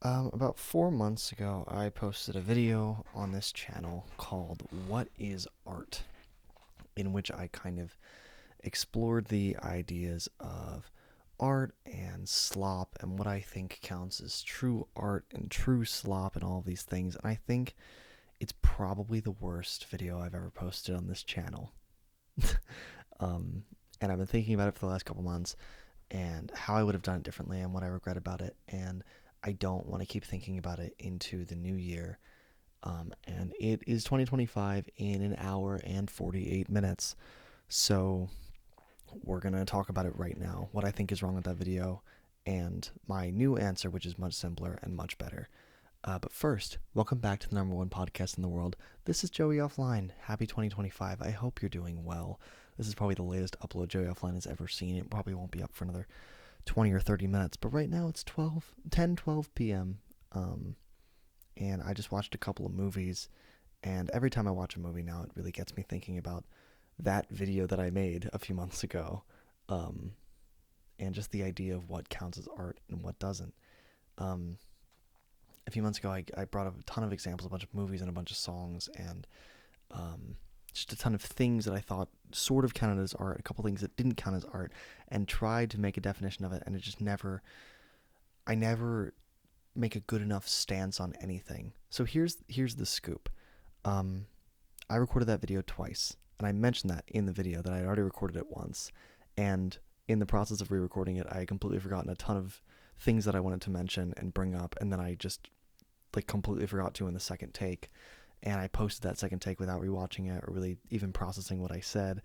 About 4 months ago, I posted a video on this channel called What is Art? In which I kind of explored the ideas of art and slop and what I think counts as true art and true slop and all of these things. And I think it's probably the worst video I've ever posted on this channel. um, and I've been thinking about it for the last couple months and how I would have done it differently and what I regret about it. And I don't want to keep thinking about it into the new year. And it is 2025 in an hour and 48 minutes. So we're going to talk about it right now, what I think is wrong with that video, and my new answer, which is much simpler and much better. But first, welcome back to the number one podcast in the world. This is Joey Offline. Happy 2025. I hope you're doing well. This is probably the latest upload Joey Offline has ever seen. It probably won't be up for another 20 or 30 minutes, but right now it's 12 p.m. And I just watched a couple of movies, and every time I watch a movie now, it really gets me thinking about that video that I made a few months ago, um, and just the idea of what counts as art and what doesn't. Um, a few months ago, I brought up a ton of examples, a bunch of movies and a bunch of songs, and um, just a ton of things that I thought sort of counted as art, a couple things that didn't count as art, and tried to make a definition of it, and it just never, I never make a good enough stance on anything. So here's the scoop. Um, I recorded that video twice, and I mentioned that in the video that I had already recorded it once, and in the process of re-recording it, I had completely forgotten a ton of things that I wanted to mention and bring up, and then I just like completely forgot to in the second take, and I posted that second take without rewatching it or really even processing what I said,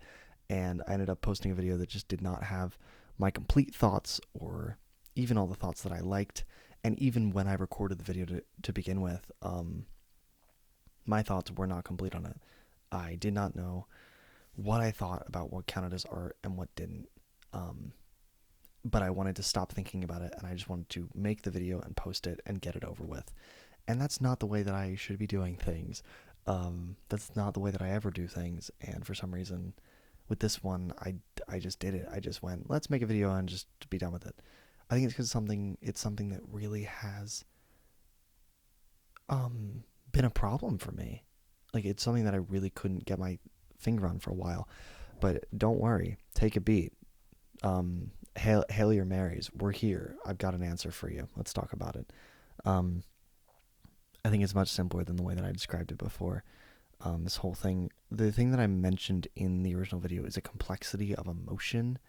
and I ended up posting a video that just did not have my complete thoughts or even all the thoughts that I liked, and even when I recorded the video to begin with, my thoughts were not complete on it. I did not know what I thought about what counted as art and what didn't. Um, but I wanted to stop thinking about it, and I just wanted to make the video and post it and get it over with. And that's not the way that I should be doing things. That's not the way that I ever do things. And for some reason, with this one, I just did it. I just went, let's make a video and just be done with it. I think it's because it's something that really has um, been a problem for me. Like, it's something that I really couldn't get my finger on for a while. But don't worry, take a beat. Hail your Marys, we're here. I've got an answer for you. Let's talk about it. Um, I think it's much simpler than the way that I described it before. This whole thing, the thing that I mentioned in the original video is a complexity of emotion.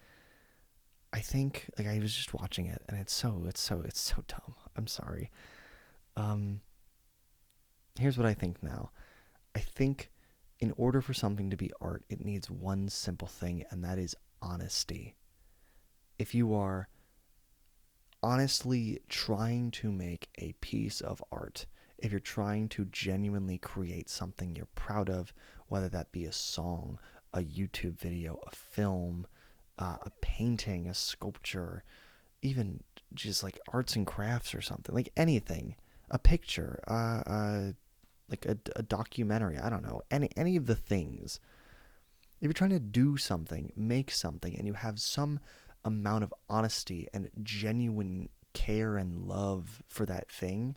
I think, like, I was just watching it, and it's so dumb. I'm sorry. Um, Here's what I think now. I think in order for something to be art, it needs one simple thing, and that is honesty. If you are honestly trying to make a piece of art, if you're trying to genuinely create something you're proud of, whether that be a song, a YouTube video, a film, a painting, a sculpture, even just like arts and crafts or something, like anything, a picture, like a documentary, I don't know, any of the things. If you're trying to do something, make something, and you have some amount of honesty and genuine care and love for that thing,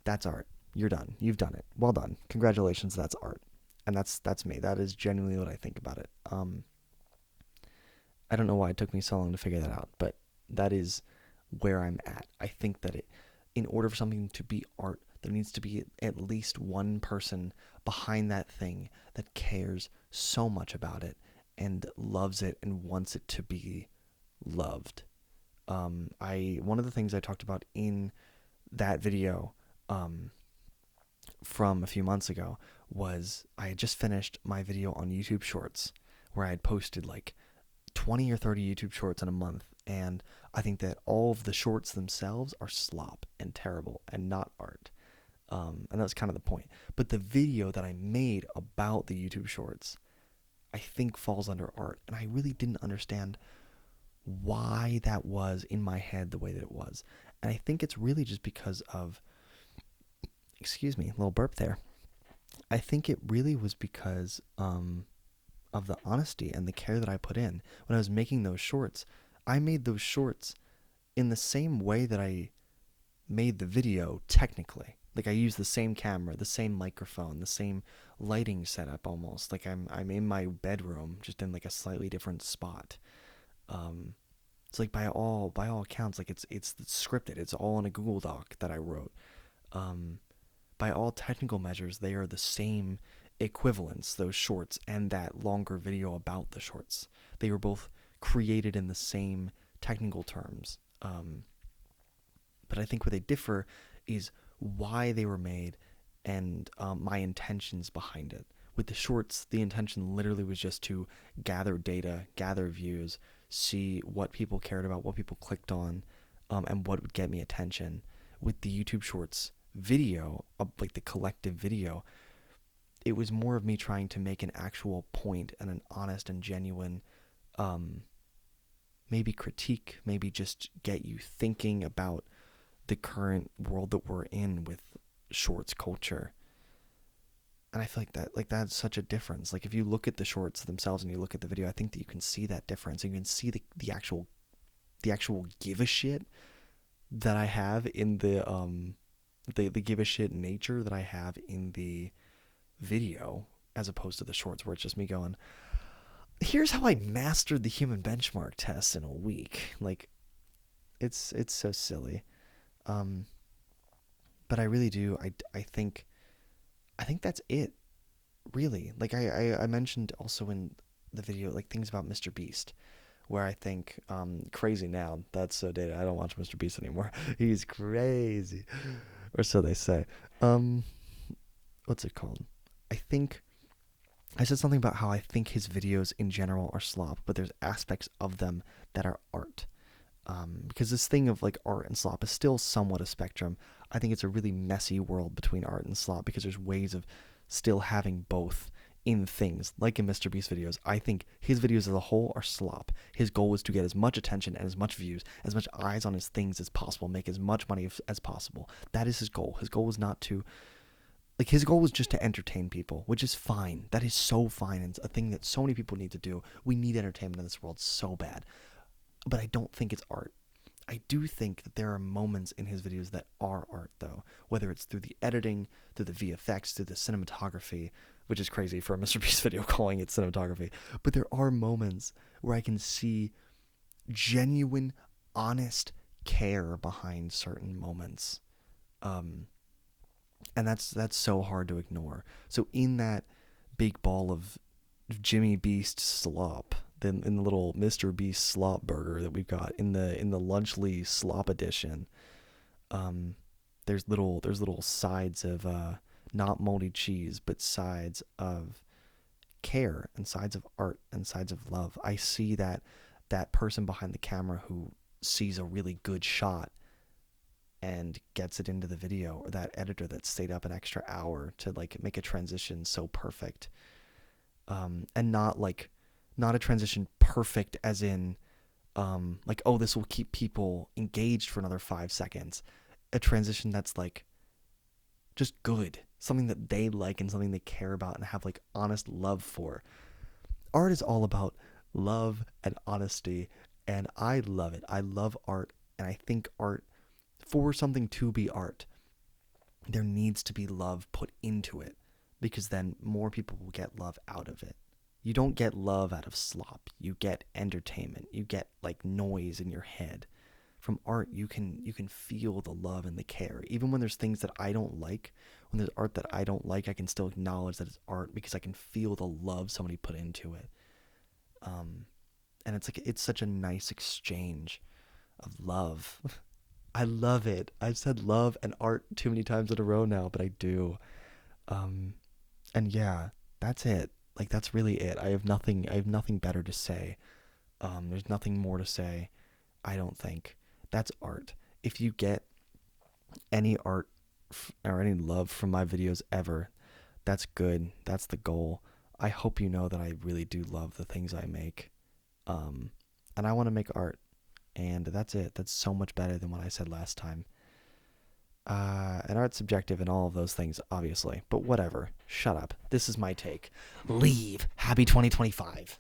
that's art. You're done. You've done it. Well done. Congratulations. That's art. And that's me. That is genuinely what I think about it. I don't know why it took me so long to figure that out, but that is where I'm at. I think that in order for something to be art, there needs to be at least one person behind that thing that cares so much about it and loves it and wants it to be loved. I One of the things I talked about in that video, um, from a few months ago, was I had just finished my video on YouTube Shorts, where I had posted like 20 or 30 YouTube Shorts in a month, and I think that all of the shorts themselves are slop and terrible and not art. And that's kind of the point. But the video that I made about the YouTube Shorts, I think falls under art, and I really didn't understand why that was in my head the way that it was. And I think it's really just because of, excuse me, a little burp there. I think it really was because of the honesty and the care that I put in when I was making those shorts. I made those shorts in the same way that I made the video technically. Like I use the same camera, the same microphone, the same lighting setup almost. Like I'm in my bedroom, just in like a slightly different spot. Um, it's like by all accounts, like it's scripted. It's all in a Google Doc that I wrote. Um, by all technical measures, they are the same equivalents, those shorts and that longer video about the shorts. They were both created in the same technical terms. But I think where they differ is why they were made and my intentions behind it. With the shorts, the intention literally was just to gather data, gather views, see what people cared about, what people clicked on, and what would get me attention. With the YouTube Shorts video, like the collective video, it was more of me trying to make an actual point and an honest and genuine, um, maybe critique, maybe just get you thinking about the current world that we're in with shorts culture. And I feel like that's such a difference. Like if you look at the shorts themselves and you look at the video, I think that you can see that difference. And you can see the actual give a shit that I have in the give a shit nature that I have in the video, as opposed to the shorts where it's just me going, here's how I mastered the human benchmark test in a week. Like it's so silly. Um, but I really do. I think that's it. Really, like I mentioned also in the video, like things about Mr. Beast, where I think crazy now. That's so dated. I don't watch Mr. Beast anymore. He's crazy, or so they say. Um, what's it called? I think I said something about how I think his videos in general are slop, but there's aspects of them that are art. Because this thing of like art and slop is still somewhat a spectrum. I think it's a really messy world between art and slop because there's ways of still having both in things. Like in Mr. Beast videos, I think his videos as a whole are slop. His goal was to get as much attention and as much views, as much eyes on his things as possible, make as much money as possible. That is his goal. His goal was not to, like, his goal was just to entertain people, which is fine. That is so fine, and it's a thing that so many people need to do. We need entertainment in this world so bad. But I don't think it's art. I do think that there are moments in his videos that are art, though, whether it's through the editing, through the VFX, through the cinematography, which is crazy for a Mr. Beast video calling it cinematography. But there are moments where I can see genuine, honest care behind certain moments. Um, and that's so hard to ignore. So in that big ball of Jimmy Beast slop, then in the little Mr. Beast slop burger that we've got in the Lunchly slop edition, um, there's little sides of not moldy cheese, but sides of care and sides of art and sides of love. I see that person behind the camera who sees a really good shot and gets it into the video, or that editor that stayed up an extra hour to like make a transition so perfect, and not a transition perfect as in like, oh, this will keep people engaged for another 5 seconds. A transition that's like just good, something that they like and something they care about and have like honest love for. Art is all about love and honesty, and I love it. I love art, and I think art, for something to be art, there needs to be love put into it, because then more people will get love out of it. You don't get love out of slop. You get entertainment. You get like noise in your head. From art, you can feel the love and the care. Even when there's things that I don't like, when there's art that I don't like, I can still acknowledge that it's art because I can feel the love somebody put into it. And it's such a nice exchange of love. I love it. I've said love and art too many times in a row now, but I do. Um, and yeah, that's it. Like that's really it. I have nothing better to say. There's nothing more to say. I don't think. That's art. If you get any art or any love from my videos ever, that's good. That's the goal. I hope you know that I really do love the things I make. Um, and I want to make art. And that's it. That's so much better than what I said last time. And art's subjective and all of those things, obviously. But whatever. Shut up. This is my take. Leave. Happy 2025.